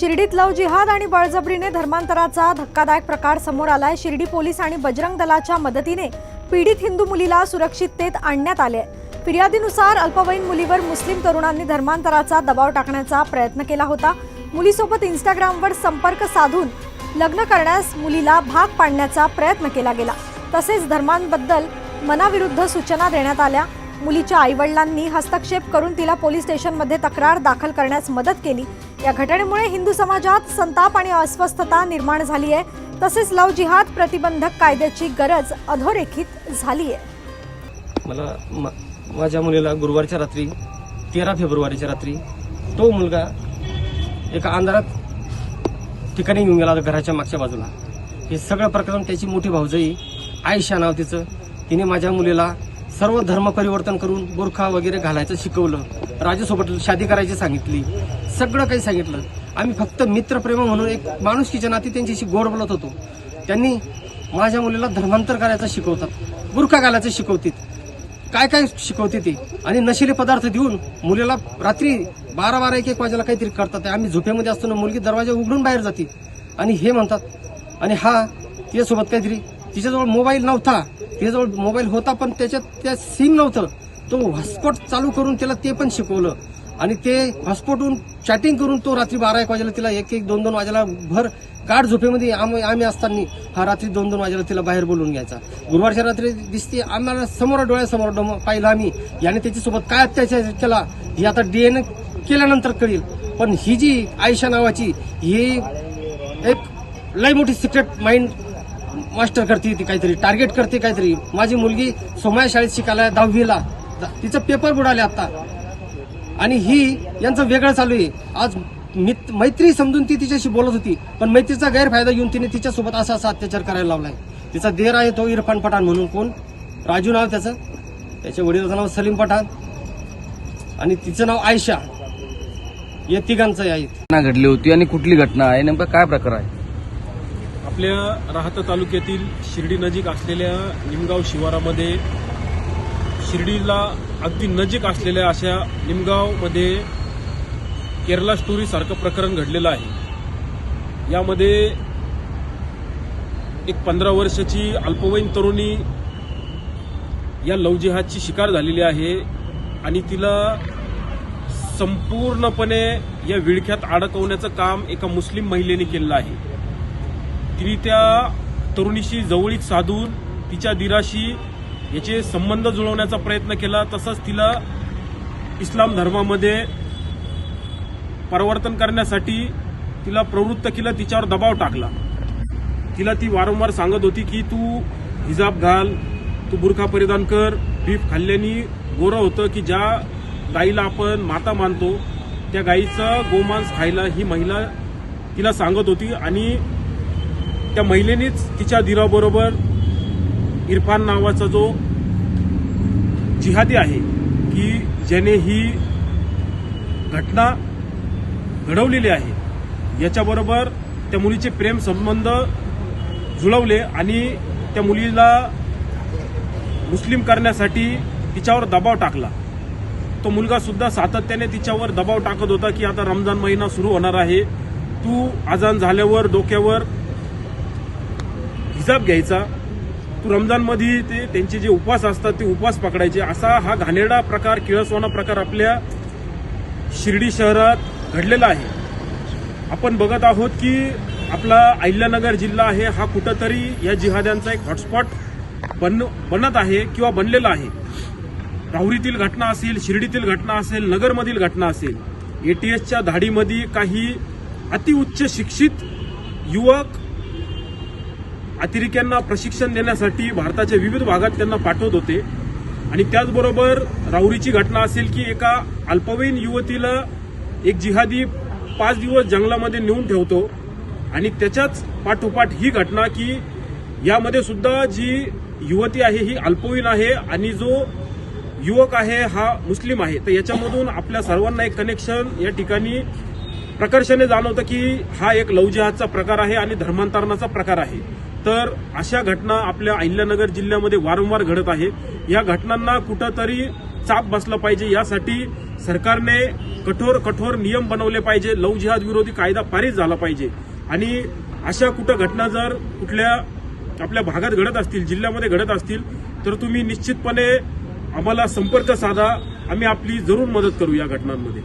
शिर्डीत लव जिहाद आणि बळजबरीने धर्मांतराचा धक्कादायक प्रकार समोर आलाय। शिर्डी पोलीस आणि बजरंग दलाच्या मदतीने पीडित हिंदू मुलीला सुरक्षिततेत आणण्यात आले। फिर्यादीनुसार अल्पवयीन मुलीवर मुस्लिम तरुणांनी धर्मांतराचा दबाव टाकण्याचा प्रयत्न केला होता। मुलीसोबत इंस्टाग्रामवर संपर्क साधून लग्न करण्यास मुलीला भाग पाडण्याचा प्रयत्न केला गेला। तसेच धर्मांबद्दल मनाविरुद्ध सूचना देण्यात आल्या। मुलीच्या आईवडिलांनी हस्तक्षेप करून तिला पोलीस स्टेशनमध्ये तक्रार दाखल करण्यास मदत केली। या घटनेमुळे हिंदू समाजात संताप आणि अस्वस्थता निर्माण झाली आहे। तसेच लव जिहाद प्रतिबंधक कायद्याची गरज अधोरेखित झाली आहे। मला माझ्या मुलीला गुरुवारच्या रात्री 13 फेब्रुवारीच्या रात्री तो मुलगा एका अंधारात ठिकाणी घेऊन गेला घराच्या मागच्या बाजूला। हे सगळं प्रकरण त्याची मोठी भाऊजाई आयशा नाव तिचं, तिने माझ्या मुलीला सर्व धर्म परिवर्तन करून बुरखा वगैरे घालायचं शिकवलं, राजूसोबत शादी करायची सांगितली, सगळं काही सांगितलं। आम्ही फक्त मित्रप्रेम म्हणून एक माणुसकीच्या नाती त्यांच्याशी गोड बोलत होतो। त्यांनी माझ्या मुलीला धर्मांतर करायचं शिकवतात, बुरखा घालायचं शिकवतात, काय काय शिकवते ते, आणि नशिले पदार्थ देऊन मुलीला रात्री 12 1 वाजेला काहीतरी करतात। आम्ही झोपेमध्ये असताना मुलगी दरवाजा उघडून बाहेर जाते आणि हे म्हणतात, आणि हा तिच्यासोबत काहीतरी, तिच्याजवळ मोबाईल नव्हता, तिच्याजवळ मोबाईल होता पण त्याच्यात त्या सिम नव्हतं, तो हॉटस्पॉट चालू करून त्याला ते पण शिकवलं। आणि ते हॉटस्पॉटहून चॅटिंग करून तो रात्री 12 1 वाजेला तिला 1 1 2 2 वाजेला भर गाढ झोपेमध्ये आम्ही असताना हा रात्री 2 2 वाजेला तिला बाहेर बोलवून घ्यायचा। गुरुवारच्या रात्री दिसते आम्हाला समोर डोळ्यासमोर पाहिलं आम्ही, याने त्याच्यासोबत काय अत्याचार केला हे आता DNA केल्यानंतर कळेल। पण ही जी आयशा नावाची ही एक लय मोठी सिक्रेट माइंड मास्टर करते, ती काहीतरी टार्गेट करते काहीतरी। माझी मुलगी सोमया शाळेत शिकायला 10वीला, तिचं पेपर बुडाले आता, आणि ही यांचं वेगळं चालू आहे। आज मैत्री समजून ती तिच्याशी बोलत होती, पण मैत्रीचा गैरफायदा घेऊन तिने तिच्यासोबत असा अत्याचार करायला लावलाय। तिचा देर आहे तो इरफान पठाण म्हणून, कोण राजू नाव त्याचं, त्याच्या वडिलाचं नाव सलीम पठाण आणि तिचं नाव आयशा, या तिघांचं आहे। घटना घडली होती आणि कुठली घटना आहे, नेमका काय प्रकार आहे? आपल्या राहता तालुक्यातील शिर्डी नजीक असलेल्या निमगाव शिवारामध्ये, शिर्डीला अगदी नजीक असलेल्या अशा निमगावमध्ये केरला स्टोरी सारखं प्रकरण घडलेलं आहे। यामध्ये एक 15 वर्षाची अल्पवयीन तरुणी या लव जिहादची शिकार झालेली आहे आणि तिला संपूर्णपणे या विळख्यात अडकवण्याचं काम एका मुस्लिम महिलेने केलेलं आहे। तिने त्या तरुणीशी जवळीक साधून तिच्या दिराशी याचे संबंध जुळवण्याचा प्रयत्न केला। तसंच तिला इस्लाम धर्मामध्ये परिवर्तन करण्यासाठी तिला प्रवृत्त केलं, तिच्यावर दबाव टाकला। तिला ती वारंवार सांगत होती की तू हिजाब घाल, तू बुरखा परिधान कर, बीफ खाल्ल्याने गोरं होतं, की ज्या गाईला आपण माता मानतो त्या गाईचं गोमांस खायला ही महिला तिला सांगत होती। आणि त्या महिलेनेच तिच्या दिराबरोबर इरफान नावाचा जो जिहादी आहे की ज्याने ही घटना घडवलेली आहे, याच्याबरोबर त्या मुलीचे प्रेम संबंध जुळवले आणि त्या मुलीला मुस्लिम करण्यासाठी तिच्यावर दबाव टाकला। तो मुलगा सुद्धा सातत्याने तिच्यावर दबाव टाकत होता की आता रमजान महिना सुरू होणार आहे, तू अजान झाल्यावर डोक्यावर हिजाब घ्यायचा, तू रमजानमध्ये ते त्यांचे जे उपवास असतात ते उपवास पकडायचे, असा हा घाणेरडा प्रकार, किळसवाना प्रकार आपल्या शिर्डी शहरात घडलेला आहे। आपण बघत आहोत की आपला अहिल्यानगर जिल्हा आहे हा कुठंतरी या जिहाद्यांचा एक हॉटस्पॉट बनत आहे किंवा बनलेला आहे। राहुरीतील घटना असेल, शिर्डीतील घटना असेल, नगरमधील घटना असेल, ATSच्या धाडीमध्ये काही अतिउच्च शिक्षित युवक अतिरेक्यांना प्रशिक्षण देण्यासाठी भारताच्या विविध भागात त्यांना पाठवत होते। आणि त्याचबरोबर राहुरीची घटना असेल की एका अल्पवयीन युवतीला एक जिहादी 5 दिवस जंगलामध्ये नेऊन ठेवतो, आणि त्याच्याच पाठोपाठ ही घटना की यामध्ये सुद्धा जी युवती आहे ही अल्पवयीन आहे आणि जो युवक आहे हा मुस्लिम आहे। तर याच्यामधून आपल्या सर्वांना एक कनेक्शन या ठिकाणी प्रकर्षाने जाणवतं की हा एक लव जिहादचा प्रकार आहे आणि धर्मांतरणाचा प्रकार आहे। तर अशा घटना आपल्या अहिल्यानगर जिल्ह्यामध्ये वारंवार घडत आहे। या घटनांना कुठंतरी चाप बसला पाहिजे, यासाठी सरकारने कठोर कठोर नियम बनवले पाहिजे. लव्ह जिहाद विरोधी कायदा पारित झाला पाहिजे. आणि अशा कुठं घटना जर कुठल्या आपल्या भागात घडत असतील, जिल्ह्यामध्ये घडत असतील, तर तुम्ही निश्चितपणे आम्हाला संपर्क साधा. आम्ही आपली जरूर मदत करू या घटनांमध्ये.